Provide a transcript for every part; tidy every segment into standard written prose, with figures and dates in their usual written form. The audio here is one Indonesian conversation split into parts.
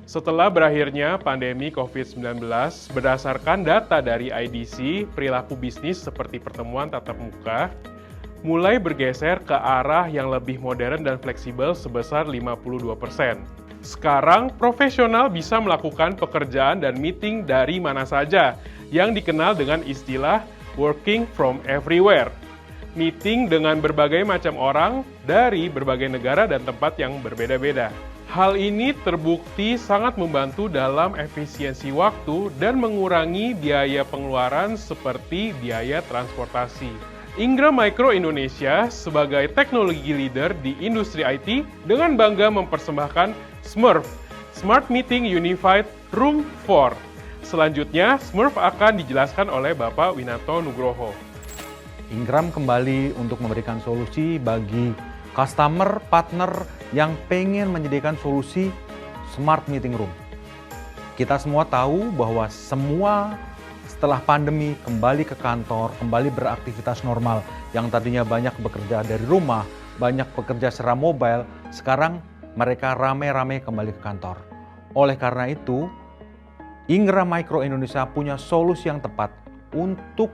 Setelah berakhirnya pandemi COVID-19, berdasarkan data dari IDC, perilaku bisnis seperti pertemuan tatap muka mulai bergeser ke arah yang lebih modern dan fleksibel sebesar 52%. Sekarang, profesional bisa melakukan pekerjaan dan meeting dari mana saja, yang dikenal dengan istilah working from everywhere. Meeting dengan berbagai macam orang dari berbagai negara dan tempat yang berbeda-beda. Hal ini terbukti sangat membantu dalam efisiensi waktu dan mengurangi biaya pengeluaran seperti biaya transportasi. Ingram Micro Indonesia sebagai teknologi leader di industri IT dengan bangga mempersembahkan Smurf, Smart Meeting Unified Room 4. Selanjutnya, Smurf akan dijelaskan oleh Bapak Winanto Nugroho. Ingram kembali untuk memberikan solusi bagi customer, partner yang pengen menyediakan solusi Smart Meeting Room. Kita semua tahu bahwa semua setelah pandemi kembali ke kantor, kembali beraktivitas normal. Yang tadinya banyak bekerja dari rumah, banyak bekerja secara mobile, sekarang mereka rame-rame kembali ke kantor. Oleh karena itu, Ingram Micro Indonesia punya solusi yang tepat untuk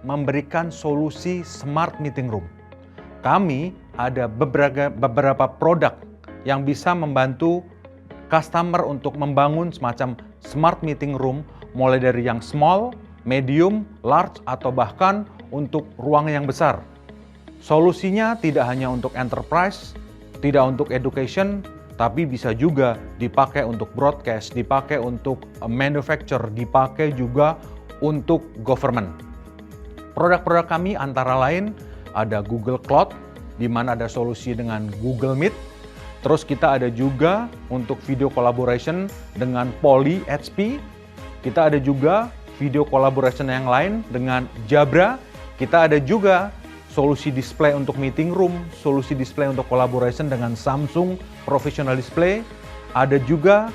memberikan solusi Smart Meeting Room. Kami ada beberapa produk yang bisa membantu customer untuk membangun semacam Smart Meeting Room, mulai dari yang small, medium, large, atau bahkan untuk ruang yang besar. Solusinya tidak hanya untuk enterprise, tidak untuk education, tapi bisa juga dipakai untuk broadcast, dipakai untuk manufacture, dipakai juga untuk government. Produk-produk kami antara lain ada Google Cloud, di mana ada solusi dengan Google Meet. Terus kita ada juga untuk video collaboration dengan Poly HP. Kita ada juga video collaboration yang lain dengan Jabra. Kita ada juga solusi display untuk meeting room, solusi display untuk collaboration dengan Samsung Professional Display. Ada juga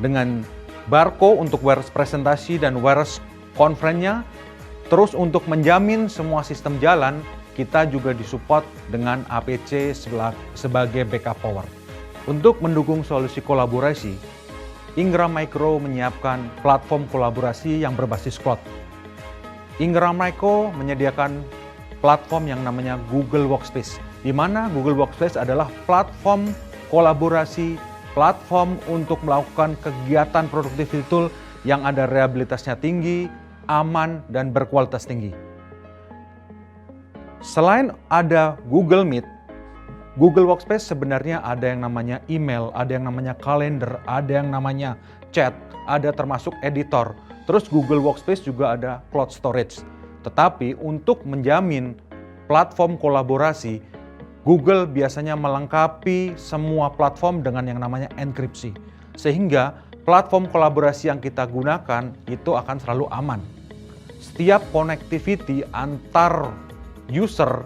dengan Barco untuk wireless presentasi dan wireless conference-nya. Terus untuk menjamin semua sistem jalan, kita juga disupport dengan APC sebagai backup power. Untuk mendukung solusi kolaborasi, Ingram Micro menyiapkan platform kolaborasi yang berbasis cloud. Ingram Micro menyediakan platform yang namanya Google Workspace, di mana Google Workspace adalah platform kolaborasi, platform untuk melakukan kegiatan productivity tool yang ada reliabilitasnya tinggi, aman, dan berkualitas tinggi. Selain ada Google Meet, Google Workspace sebenarnya ada yang namanya email, ada yang namanya kalender, ada yang namanya chat, ada termasuk editor. Terus Google Workspace juga ada cloud storage. Tetapi untuk menjamin platform kolaborasi, Google biasanya melengkapi semua platform dengan yang namanya enkripsi. Sehingga platform kolaborasi yang kita gunakan itu akan selalu aman. Setiap connectivity antar user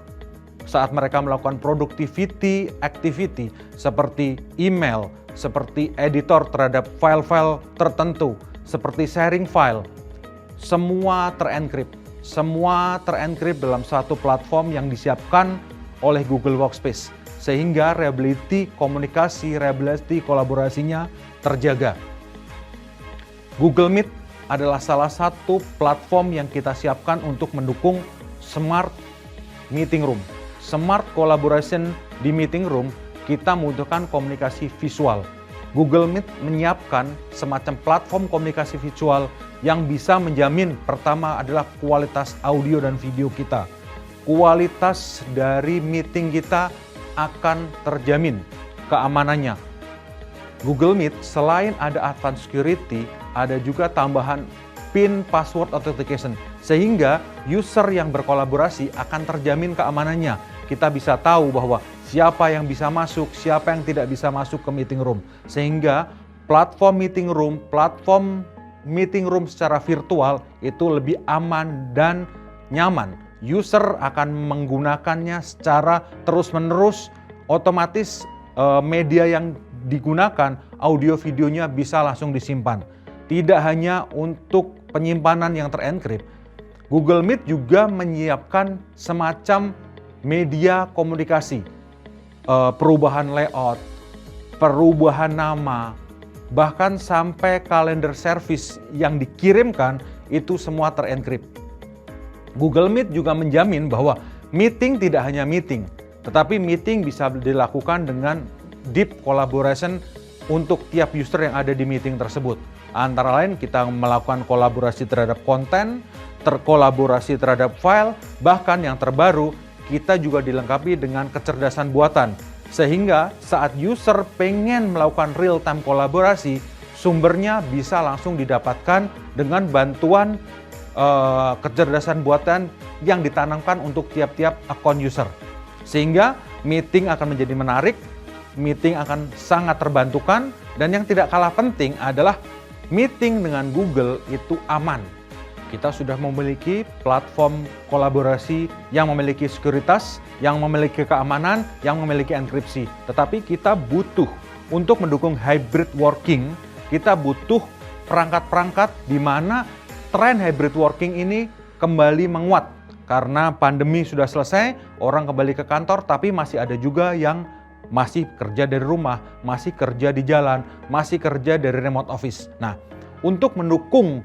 saat mereka melakukan productivity activity seperti email, seperti editor terhadap file-file tertentu, seperti sharing file, semua terencrypt. Semua terencrypt dalam satu platform yang disiapkan oleh Google Workspace. Sehingga reliability komunikasi, reliability kolaborasinya terjaga. Google Meet adalah salah satu platform yang kita siapkan untuk mendukung Smart Meeting Room. Smart Collaboration di Meeting Room, kita membutuhkan komunikasi visual. Google Meet menyiapkan semacam platform komunikasi visual yang bisa menjamin pertama adalah kualitas audio dan video kita. Kualitas dari meeting kita akan terjamin keamanannya. Google Meet selain ada advanced security, ada juga tambahan PIN password authentication. Sehingga user yang berkolaborasi akan terjamin keamanannya. Kita bisa tahu bahwa siapa yang bisa masuk, siapa yang tidak bisa masuk ke meeting room. Sehingga platform meeting room secara virtual itu lebih aman dan nyaman. User akan menggunakannya secara terus-menerus, otomatis media yang digunakan, audio videonya bisa langsung disimpan. Tidak hanya untuk penyimpanan yang terencrypt, Google Meet juga menyiapkan semacam media komunikasi, perubahan layout, perubahan nama, bahkan sampai kalender service yang dikirimkan itu semua terenkrip. Google Meet juga menjamin bahwa meeting tidak hanya meeting, tetapi meeting bisa dilakukan dengan deep collaboration untuk tiap user yang ada di meeting tersebut. Antara lain kita melakukan kolaborasi terhadap konten, terkolaborasi terhadap file, bahkan yang terbaru kita juga dilengkapi dengan kecerdasan buatan. Sehingga saat user pengen melakukan real-time kolaborasi, sumbernya bisa langsung didapatkan dengan bantuan kecerdasan buatan yang ditanamkan untuk tiap-tiap akun user. Sehingga meeting akan menjadi menarik, meeting akan sangat terbantukan, dan yang tidak kalah penting adalah meeting dengan Google itu aman. Kita sudah memiliki platform kolaborasi yang memiliki sekuritas, yang memiliki keamanan, yang memiliki enkripsi. Tetapi kita butuh untuk mendukung hybrid working, kita butuh perangkat-perangkat di mana tren hybrid working ini kembali menguat. Karena pandemi sudah selesai, orang kembali ke kantor, tapi masih ada juga yang masih kerja dari rumah, masih kerja di jalan, masih kerja dari remote office. Nah, untuk mendukung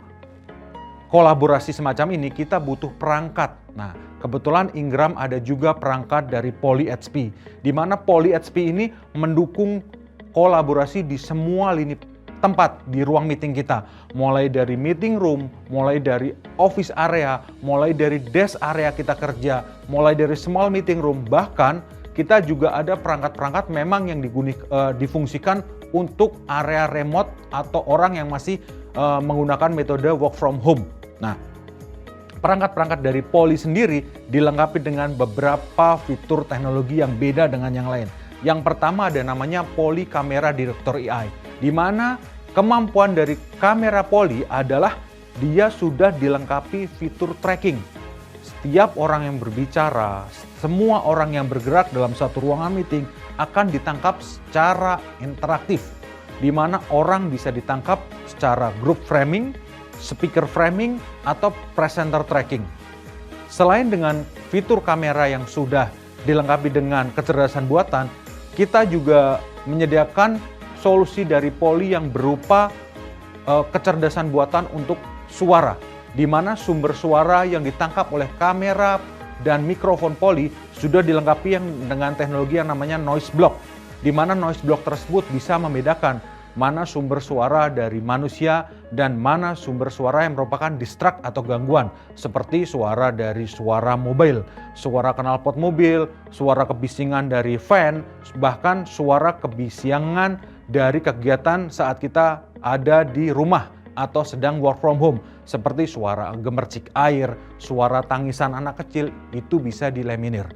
kolaborasi semacam ini, kita butuh perangkat. Nah, kebetulan Ingram ada juga perangkat dari PolyHP, di mana PolyHP ini mendukung kolaborasi di semua lini tempat di ruang meeting kita, mulai dari meeting room, mulai dari office area, mulai dari desk area kita kerja, mulai dari small meeting room, bahkan kita juga ada perangkat-perangkat memang yang difungsikan untuk area remote atau orang yang masih menggunakan metode work from home. Nah, perangkat-perangkat dari Poly sendiri dilengkapi dengan beberapa fitur teknologi yang beda dengan yang lain. Yang pertama ada namanya Poly Camera Director AI, di mana kemampuan dari kamera Poly adalah dia sudah dilengkapi fitur tracking. Setiap orang yang berbicara, semua orang yang bergerak dalam satu ruangan meeting akan ditangkap secara interaktif, di mana orang bisa ditangkap secara group framing, speaker framing, atau presenter tracking. Selain dengan fitur kamera yang sudah dilengkapi dengan kecerdasan buatan, kita juga menyediakan solusi dari Poly yang berupa kecerdasan buatan untuk suara, di mana sumber suara yang ditangkap oleh kamera dan mikrofon Poly sudah dilengkapi dengan teknologi yang namanya noise block, di mana noise block tersebut bisa membedakan mana sumber suara dari manusia dan mana sumber suara yang merupakan distract atau gangguan, seperti suara dari suara mobil, suara knalpot mobil, suara kebisingan dari fan, bahkan suara kebisingan dari kegiatan saat kita ada di rumah atau sedang work from home, seperti suara gemercik air, suara tangisan anak kecil, itu bisa dilaminir.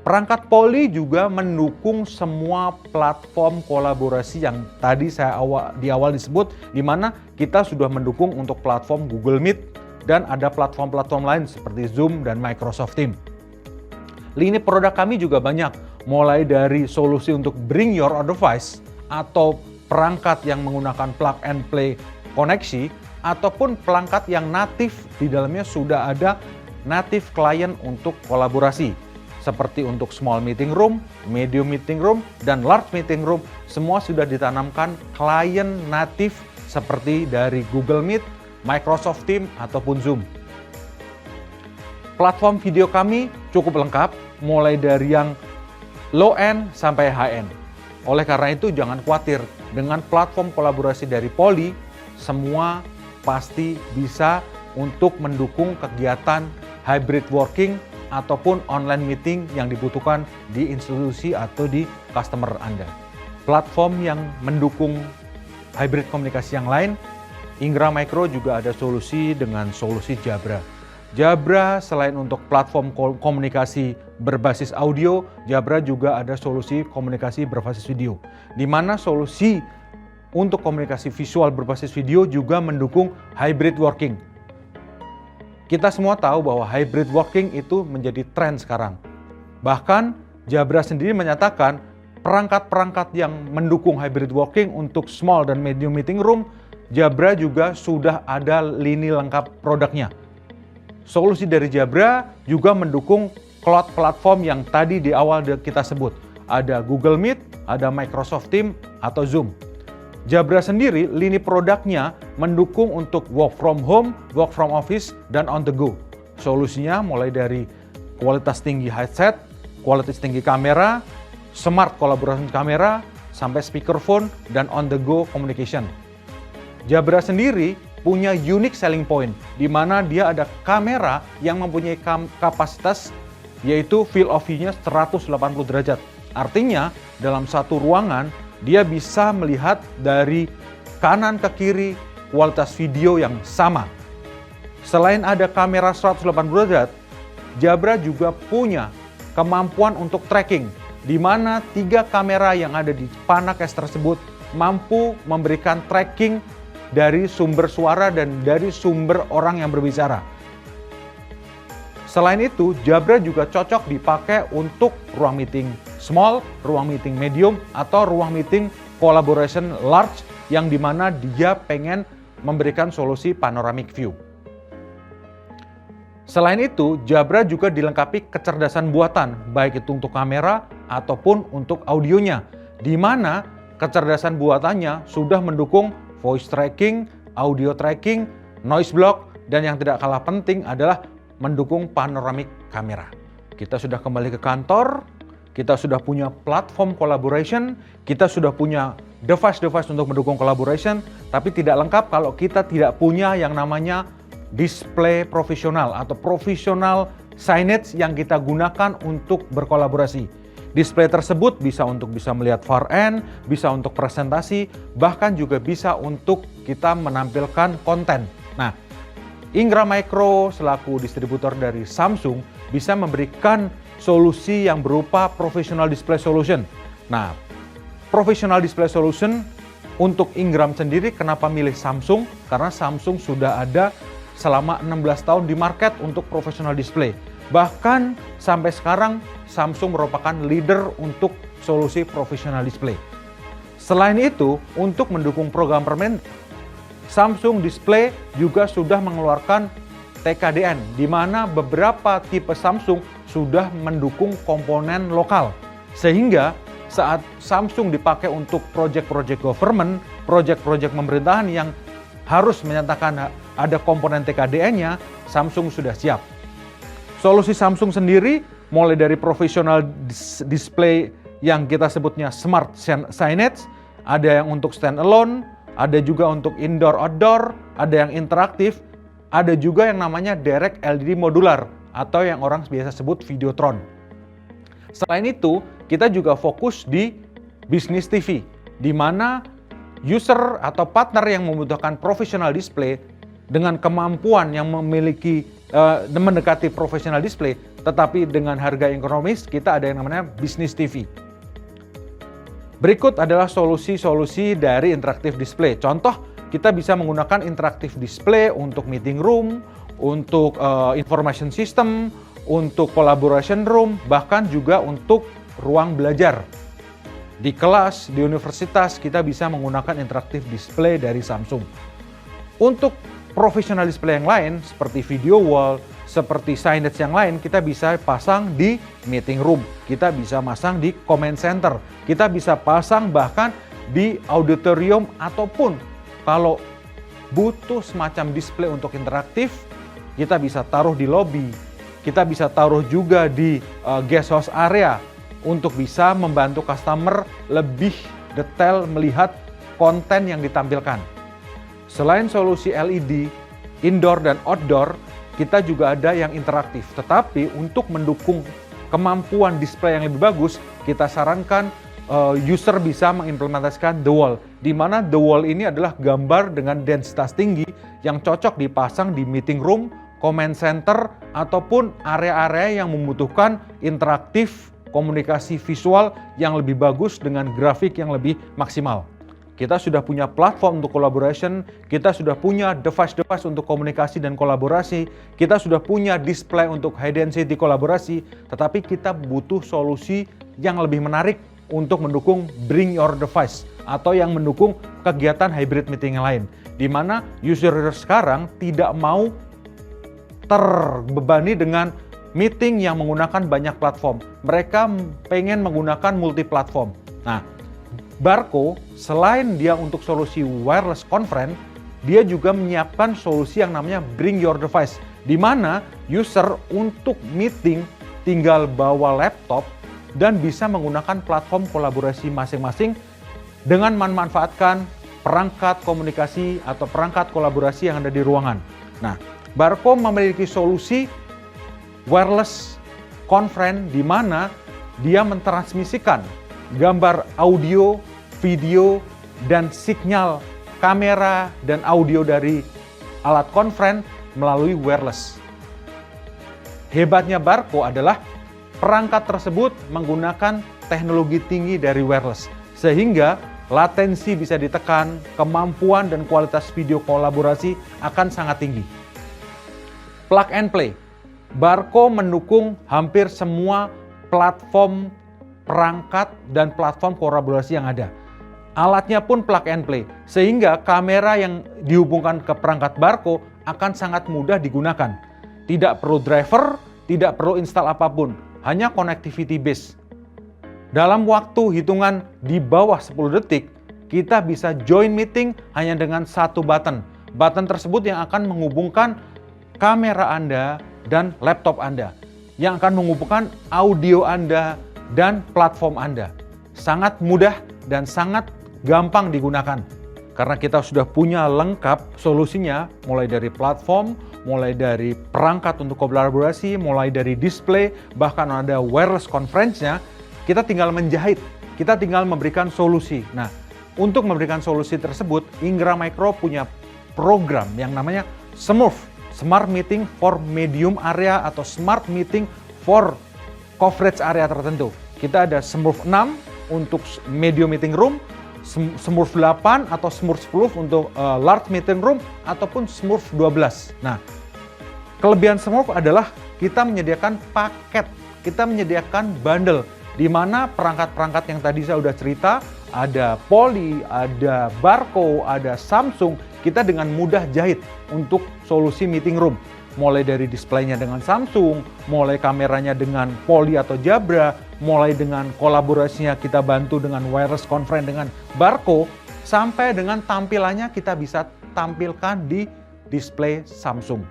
Perangkat Poly juga mendukung semua platform kolaborasi yang tadi di awal disebut, di mana kita sudah mendukung untuk platform Google Meet dan ada platform-platform lain seperti Zoom dan Microsoft Teams. Lini produk kami juga banyak, mulai dari solusi untuk bring your own device atau perangkat yang menggunakan plug and play koneksi, ataupun perangkat yang natif di dalamnya sudah ada native client untuk kolaborasi. Seperti untuk small meeting room, medium meeting room, dan large meeting room, semua sudah ditanamkan klien natif seperti dari Google Meet, Microsoft Teams, ataupun Zoom. Platform video kami cukup lengkap, mulai dari yang low end sampai high end. Oleh karena itu jangan khawatir, dengan platform kolaborasi dari Poly, semua pasti bisa untuk mendukung kegiatan hybrid working ataupun online meeting yang dibutuhkan di institusi atau di customer Anda. Platform yang mendukung hybrid komunikasi yang lain, Ingram Micro juga ada solusi dengan solusi Jabra. Jabra selain untuk platform komunikasi berbasis audio, Jabra juga ada solusi komunikasi berbasis video, di mana solusi untuk komunikasi visual berbasis video juga mendukung hybrid working. Kita semua tahu bahwa hybrid working itu menjadi tren sekarang. Bahkan Jabra sendiri menyatakan perangkat-perangkat yang mendukung hybrid working untuk small dan medium meeting room, Jabra juga sudah ada lini lengkap produknya. Solusi dari Jabra juga mendukung cloud platform yang tadi di awal kita sebut. Ada Google Meet, ada Microsoft Teams, atau Zoom. Jabra sendiri, lini produknya mendukung untuk work from home, work from office, dan on the go. Solusinya mulai dari kualitas tinggi headset, kualitas tinggi kamera, smart collaboration kamera, sampai speakerphone, dan on the go communication. Jabra sendiri punya unique selling point, di mana dia ada kamera yang mempunyai kapasitas yaitu field of view-nya 180 derajat. Artinya, dalam satu ruangan, dia bisa melihat dari kanan ke kiri kualitas video yang sama. Selain ada kamera 180 derajat, Jabra juga punya kemampuan untuk tracking, di mana 3 kamera yang ada di panah case tersebut mampu memberikan tracking dari sumber suara dan dari sumber orang yang berbicara. Selain itu, Jabra juga cocok dipakai untuk ruang meeting small, ruang meeting medium, atau ruang meeting collaboration large yang dimana dia pengen memberikan solusi panoramic view. Selain itu, Jabra juga dilengkapi kecerdasan buatan, baik itu untuk kamera ataupun untuk audionya, di mana kecerdasan buatannya sudah mendukung voice tracking, audio tracking, noise block, dan yang tidak kalah penting adalah mendukung panoramic kamera. Kita sudah kembali ke kantor, kita sudah punya platform collaboration, kita sudah punya device-device untuk mendukung collaboration, tapi tidak lengkap kalau kita tidak punya yang namanya display profesional atau professional signage yang kita gunakan untuk berkolaborasi. Display tersebut bisa melihat far end, bisa untuk presentasi, bahkan juga bisa untuk kita menampilkan konten. Nah, Ingram Micro selaku distributor dari Samsung bisa memberikan solusi yang berupa professional display solution. Nah, professional display solution untuk Ingram sendiri kenapa milih Samsung? Karena Samsung sudah ada selama 16 tahun di market untuk professional display. Bahkan sampai sekarang Samsung merupakan leader untuk solusi professional display. Selain itu, untuk mendukung program permanen, Samsung Display juga sudah mengeluarkan TKDN, di mana beberapa tipe Samsung sudah mendukung komponen lokal. Sehingga saat Samsung dipakai untuk proyek-proyek government, proyek-proyek pemerintahan yang harus menyatakan ada komponen TKDN-nya, Samsung sudah siap. Solusi Samsung sendiri mulai dari professional display yang kita sebutnya smart signage, ada yang untuk standalone, ada juga untuk indoor outdoor, ada yang interaktif, ada juga yang namanya direct LED modular atau yang orang biasa sebut Videotron. Selain itu, kita juga fokus di bisnis TV, di mana user atau partner yang membutuhkan professional display dengan kemampuan yang memiliki mendekati professional display, tetapi dengan harga ekonomis, kita ada yang namanya bisnis TV. Berikut adalah solusi-solusi dari interaktif display. Contoh, kita bisa menggunakan interaktif display untuk meeting room, untuk information system, untuk collaboration room, bahkan juga untuk ruang belajar. Di kelas, di universitas, kita bisa menggunakan interaktif display dari Samsung. Untuk professional display yang lain, seperti video wall, seperti signage yang lain, kita bisa pasang di meeting room, kita bisa pasang di comment center, kita bisa pasang bahkan di auditorium, ataupun kalau butuh semacam display untuk interaktif, kita bisa taruh di lobby, kita bisa taruh juga di guest house area untuk bisa membantu customer lebih detail melihat konten yang ditampilkan. Selain solusi LED, indoor dan outdoor, kita juga ada yang interaktif. Tetapi untuk mendukung kemampuan display yang lebih bagus, kita sarankan user bisa mengimplementasikan The Wall, di mana The Wall ini adalah gambar dengan densitas tinggi yang cocok dipasang di meeting room, comment center, ataupun area-area yang membutuhkan interaktif komunikasi visual yang lebih bagus dengan grafik yang lebih maksimal. Kita sudah punya platform untuk collaboration, kita sudah punya device-device untuk komunikasi dan kolaborasi, kita sudah punya display untuk high density kolaborasi, tetapi kita butuh solusi yang lebih menarik untuk mendukung bring your device atau yang mendukung kegiatan hybrid meeting yang lain, di mana user sekarang tidak mau terbebani dengan meeting yang menggunakan banyak platform. Mereka pengen menggunakan multi platform. Nah, Barco selain dia untuk solusi wireless conference, dia juga menyiapkan solusi yang namanya Bring Your Device, di mana user untuk meeting tinggal bawa laptop dan bisa menggunakan platform kolaborasi masing-masing dengan memanfaatkan perangkat komunikasi atau perangkat kolaborasi yang ada di ruangan. Nah, Barco memiliki solusi wireless conference di mana dia mentransmisikan gambar audio, video, dan sinyal kamera dan audio dari alat conference melalui wireless. Hebatnya Barco adalah perangkat tersebut menggunakan teknologi tinggi dari wireless, sehingga latensi bisa ditekan, kemampuan dan kualitas video kolaborasi akan sangat tinggi. Plug and play. Barco mendukung hampir semua platform perangkat dan platform kolaborasi yang ada. Alatnya pun plug and play, sehingga kamera yang dihubungkan ke perangkat Barco akan sangat mudah digunakan. Tidak perlu driver, tidak perlu install apapun, hanya connectivity base. Dalam waktu hitungan di bawah 10 detik, kita bisa join meeting hanya dengan satu button. Button tersebut yang akan menghubungkan kamera Anda dan laptop Anda, yang akan menghubungkan audio Anda dan platform Anda. Sangat mudah dan sangat gampang digunakan. Karena kita sudah punya lengkap solusinya, mulai dari platform, mulai dari perangkat untuk kolaborasi, mulai dari display, bahkan ada wireless conference-nya, kita tinggal menjahit, kita tinggal memberikan solusi. Nah, untuk memberikan solusi tersebut, Ingram Micro punya program yang namanya Smurf, Smart Meeting for Medium Area atau Smart Meeting for Coverage Area tertentu. Kita ada Smurf 6 untuk Medium Meeting Room, Smurf 8 atau Smurf 10 untuk Large Meeting Room, ataupun Smurf 12. Nah, kelebihan Smurf adalah kita menyediakan paket, kita menyediakan bundle, di mana perangkat-perangkat yang tadi saya udah cerita, ada Poly, ada Barco, ada Samsung, kita dengan mudah jahit untuk solusi meeting room. Mulai dari displaynya dengan Samsung, mulai kameranya dengan Poly atau Jabra, mulai dengan kolaborasinya kita bantu dengan wireless conference dengan Barco, sampai dengan tampilannya kita bisa tampilkan di display Samsung.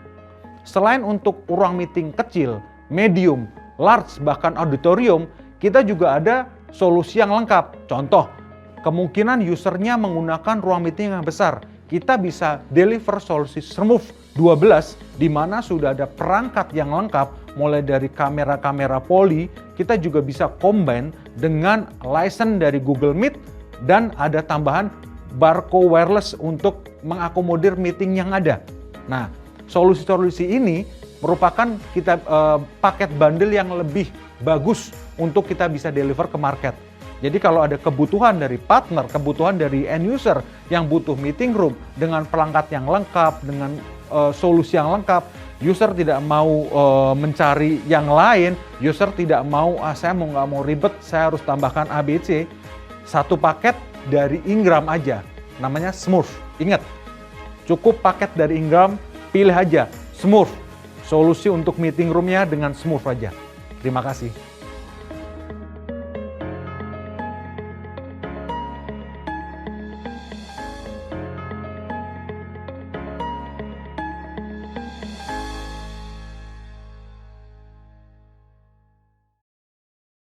Selain untuk ruang meeting kecil, medium, large, bahkan auditorium, kita juga ada solusi yang lengkap. Contoh, kemungkinan usernya menggunakan ruang meeting yang besar. Kita bisa deliver solusi Smurf 12, di mana sudah ada perangkat yang lengkap, mulai dari kamera-kamera Poly, kita juga bisa combine dengan license dari Google Meet, dan ada tambahan Barco Wireless untuk mengakomodir meeting yang ada. Nah, solusi-solusi ini merupakan kita paket bundle yang lebih bagus untuk kita bisa deliver ke market. Jadi kalau ada kebutuhan dari partner, kebutuhan dari end user yang butuh meeting room dengan perangkat yang lengkap, dengan solusi yang lengkap, user tidak mau mencari yang lain, user tidak mau, saya nggak mau ribet, saya harus tambahkan ABC, satu paket dari Ingram aja, namanya Smurf. Ingat, cukup paket dari Ingram, pilih aja Smurf, solusi untuk meeting roomnya dengan Smurf aja. Terima kasih.